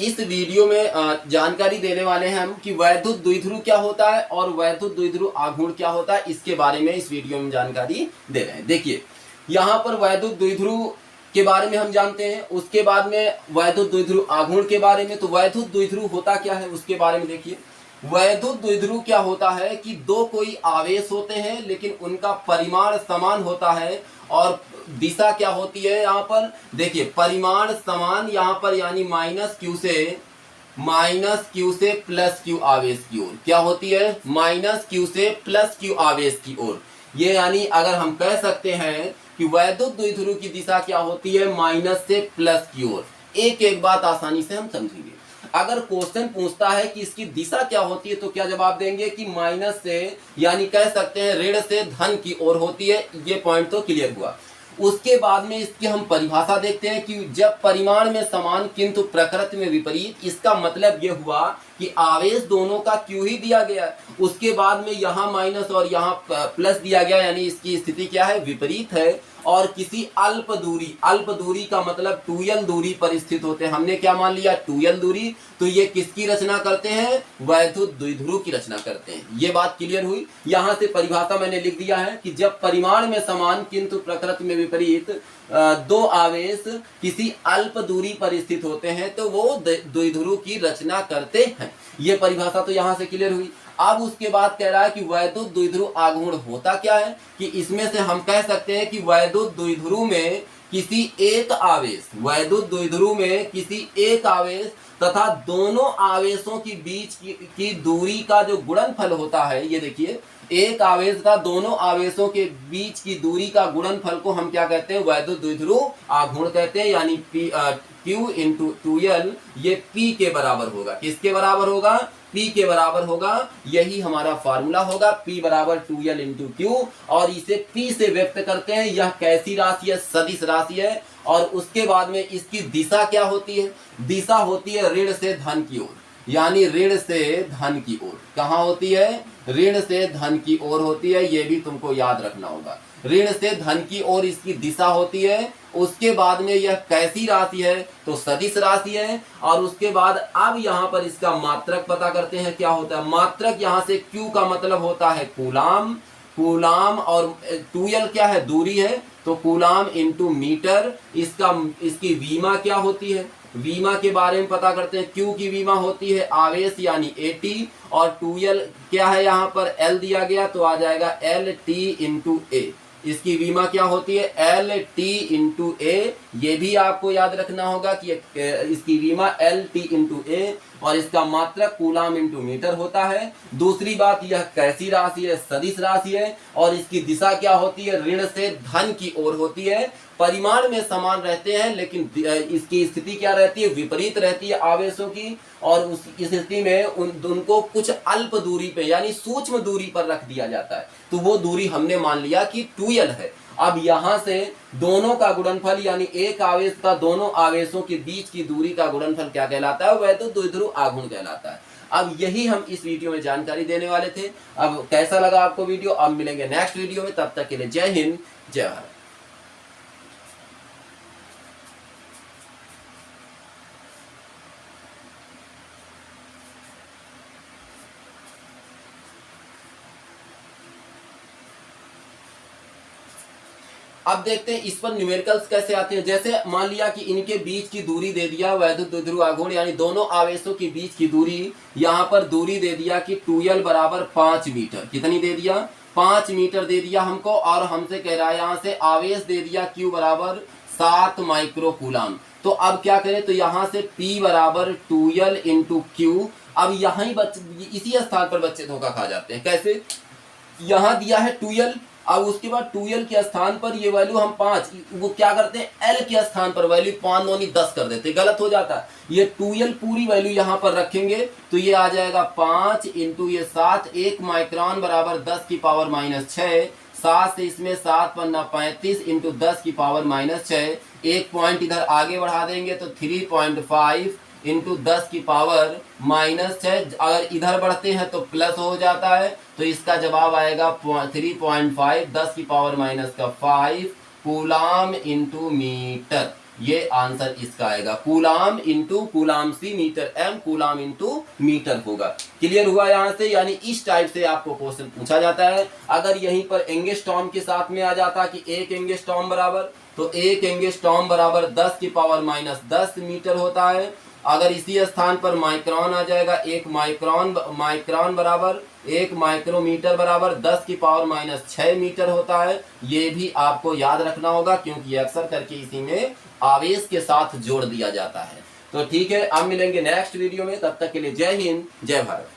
इस वीडियो में जानकारी देने वाले हैं हम कि वैद्युत द्विध्रुव क्या होता है और वैद्युत द्विध्रुव आघूर्ण क्या होता है, इसके बारे में इस वीडियो में जानकारी दे रहे हैं। देखिए यहाँ पर वैद्युत द्विध्रुव के बारे में हम जानते हैं, उसके बाद में वैद्युत द्विध्रुव आघूर्ण के बारे में। तो वैद्युत द्विध्रुव होता क्या है उसके बारे में देखिए। वैद्युत द्विध्रुव क्या होता है कि दो कोई आवेश होते हैं लेकिन उनका परिमाण समान होता है और दिशा क्या होती है यहाँ पर देखिए, परिमाण समान यहाँ पर यानी माइनस क्यू से प्लस क्यू आवेश की ओर क्या होती है, माइनस क्यू से प्लस क्यू आवेश की ओर। ये यानी अगर हम कह सकते हैं कि वैद्युत द्विध्रुव की दिशा क्या होती है, माइनस से प्लस की ओर। एक एक बात आसानी से हम समझेंगे। अगर क्वेश्चन पूछता है कि इसकी दिशा क्या होती है तो क्या जवाब देंगे कि माइनस से यानी कह सकते हैं ऋण से धन की ओर होती है। ये पॉइंट तो क्लियर हुआ। उसके बाद में इसकी हम परिभाषा देखते हैं कि जब परिमाण में समान किंतु प्रकृति में विपरीत, इसका मतलब ये हुआ कि आवेश दोनों का क्यू ही दिया गया है, उसके बाद में यहाँ माइनस और यहाँ प्लस दिया गया, यानी इसकी स्थिति क्या है, विपरीत है और किसी अल्प दूरी का मतलब 2l दूरी पर स्थित होते हैं। हमने क्या मान लिया, 2l दूरी। तो ये किसकी रचना करते हैं, वैद्युत द्विध्रुव की रचना करते हैं। ये बात क्लियर हुई। यहाँ से परिभाषा मैंने लिख दिया है कि जब परिमाण में समान किंतु प्रकृति में विपरीत दो आवेश किसी अल्प दूरी पर स्थित होते हैं तो वो द्विध्रुव की रचना करते हैं। ये परिभाषा तो यहाँ से क्लियर हुई। अब उसके बाद कह रहा है कि वैद्युत द्विध्रुव आघूर्ण होता क्या है, कि इसमें से हम कह सकते हैं कि वैद्युत द्विध्रुव में किसी एक आवेश तथा दोनों आवेशों की बीच की दूरी का जो गुणनफल होता है, ये देखिए एक आवेश का दोनों आवेशों के बीच की दूरी का गुणनफल को हम क्या कहते हैं, वैद्युत द्विध्रुव आघूर्ण कहते हैं। यानी Q इंटू 2l ये P के बराबर होगा। किसके बराबर होगा, P के बराबर होगा। यही हमारा फार्मूला होगा, P बराबर 2l इंटू Q। और इसे P से व्यक्त करते हैं। यह कैसी राशि है, सदिश राशि है। और उसके बाद में इसकी दिशा क्या होती है, दिशा होती है ऋण से धन की ओर, यानी ऋण से धन की ओर। कहाँ होती है, ऋण से धन की ओर होती है। ये भी तुमको याद रखना होगा, ऋण से धन की ओर इसकी दिशा होती है। उसके बाद में यह कैसी राशि है, तो सदिश राशि है। और उसके बाद अब यहाँ पर इसका मात्रक पता करते हैं, क्या होता है मात्रक। यहाँ से Q का मतलब होता है कूलाम और 2l क्या है, दूरी है, तो कूलाम इंटू मीटर। इसकी वीमा क्या होती है, वीमा के बारे में पता करते हैं। Q की वीमा होती है आवेश यानी AT, और 2l क्या है, यहाँ पर L दिया गया तो आ जाएगा LT इंटू A। इसकी वीमा क्या होती है, LT इंटू A। ये भी आपको याद रखना होगा कि इसकी वीमा LT इंटू A और इसका मात्रक कूलाम इंटू मीटर होता है। दूसरी बात, यह कैसी राशि है, सदिश राशि है। और इसकी दिशा क्या होती है, ऋण से धन की ओर होती है। परिमाण में समान रहते हैं लेकिन इसकी स्थिति क्या रहती है, विपरीत रहती है आवेशों की। और इस स्थिति में उनको कुछ अल्प दूरी पे यानी सूक्ष्म दूरी पर रख दिया जाता है। तो वो दूरी हमने मान लिया कि 2l है। अब यहाँ से दोनों का गुणनफल यानी एक आवेश का दोनों आवेशों के बीच की दूरी का गुणनफल क्या कहलाता है, वैद्युत द्विध्रुव आघूर्ण कहलाता है। अब यही हम इस वीडियो में जानकारी देने वाले थे। अब कैसा लगा आपको वीडियो, अब मिलेंगे नेक्स्ट वीडियो में। तब तक के लिए जय हिंद, जय भारत। अब देखते हैं इस पर न्यूमेरिकल्स कैसे आते हैं। जैसे मान लिया कि इनके बीच की दूरी दे दिया वैद्युत द्विध्रुव आघूर्ण, यानी दोनों आवेशों के बीच की दूरी, यहाँ पर दूरी दे दिया कि 2l बराबर 5 मीटर। कितनी दे दिया, 5 मीटर दे दिया हमको। और हमसे कह रहा है यहाँ से आवेश दे दिया Q बराबर 7 माइक्रो कूलाम। तो अब क्या करें, तो यहाँ से P बराबर 2l इंटू Q। अब यहाँ ही इसी स्थान पर बच्चे धोखा खा जाते हैं। कैसे, यहाँ दिया है 2l, अब उसके बाद 2l के स्थान पर ये वैल्यू हम 5, वो क्या करते हैं l के स्थान पर वैल्यू 5 9 10 कर देते, गलत हो जाता है। ये 2l पूरी वैल्यू यहाँ पर रखेंगे तो ये आ जाएगा 5 इंटू ये 7, 1 माइक्रोन बराबर 10 की पावर -6। 7 से इसमें 7 पन्ना 35 इंटू 10 की पावर -6। एक पॉइंट इधर आगे बढ़ा देंगे तो 3.5 इंटू 10 की पावर -6। अगर इधर बढ़ते हैं तो प्लस हो जाता है, तो इसका जवाब आएगा 3.5 10 की पावर -5 कूलाम इंटू मीटर। ये आंसर इसका आएगा। Coulomb into coulomb C metre M, coulomb into metre होगा। क्लियर हुआ यहाँ से? यानी इस टाइप से आपको क्वेश्चन पूछा जाता है। अगर यहीं पर एंगस्ट्रॉम के साथ में आ जाता कि एक एंगस्ट्रॉम बराबर, तो एक एंगस्ट्रॉम बराबर 10 की पावर माइनस 10 मीटर होता है। अगर इसी स्थान पर माइक्रोन आ जाएगा, एक माइक्रोन बराबर, एक माइक्रोमीटर बराबर 10 की पावर माइनस 6 मीटर होता है। ये भी आपको याद रखना होगा, क्योंकि अक्सर करके इसी में आवेश के साथ जोड़ दिया जाता है। तो ठीक है, अब मिलेंगे नेक्स्ट वीडियो में, तब तक के लिए जय हिंद, जय भारत।